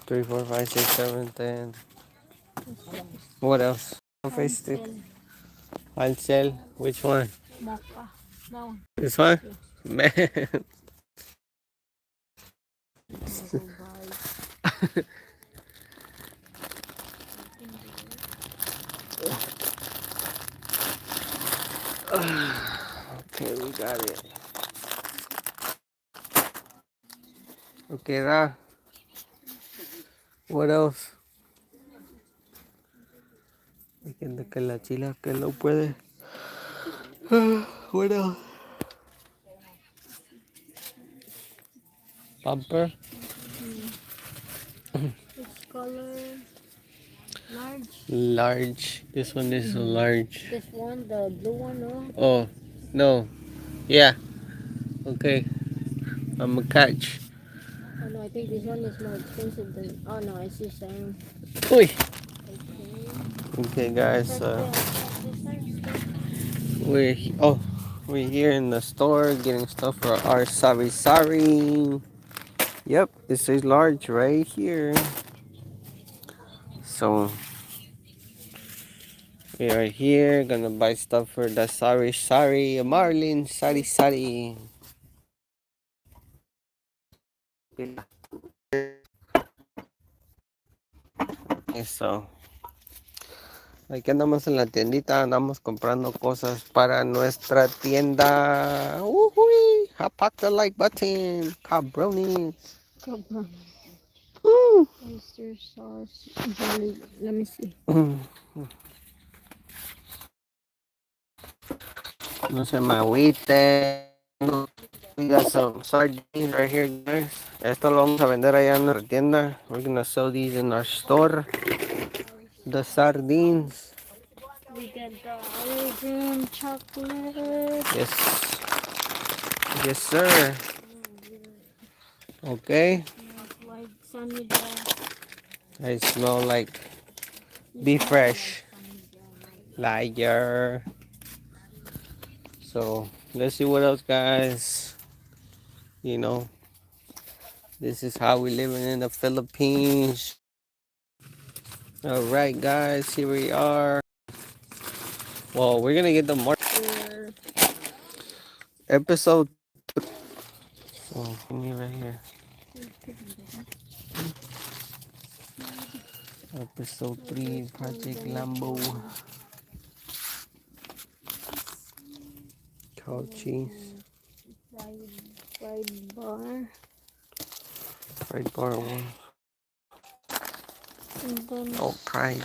3, 4, 5, 6, 7, 10. What else? Face stick. Alcel. Which one? Mocha. That one. This one? Yeah. Man. I'm gonna go buy. Okay, we got it. Okay, Ra. What else? Hay gente que la chila que no puede. What else? Pamper. Which color? Large. Large. This one is a large. This one, the blue one, no? Oh, no. Yeah. Okay. I'm a catch. Oh no, I think this one is more expensive than. Oh no, I see same. Uy. Okay. Okay, guys. Check this side. Oh, we're here in the store getting stuff for our sari. Yep, it says large right here. So we are here gonna buy stuff for the sari. Marlin sari. So aquí andamos en la tiendita, andamos comprando cosas para nuestra tienda. Uy, pack the like button, cabrones. Oyster sauce. Jelly. Let me see. No se me agüite. We got some sardines right here, guys. Esto lo vamos a vender allá en nuestra tienda. We're gonna sell these in our store. The sardines. We get the origin chocolate. Yes. Yes, sir. Okay. Smells like Sanida. I smell like be fresh. Liar. So let's see what else, guys. You know, this is how we living in the Philippines. All right, guys, here we are. Well, we're gonna get the mark episode. Oh, give me right here. Episode 3, Project Lambo. Cow cheese. Fried bar. Fried bar 1. And then Oh, pride.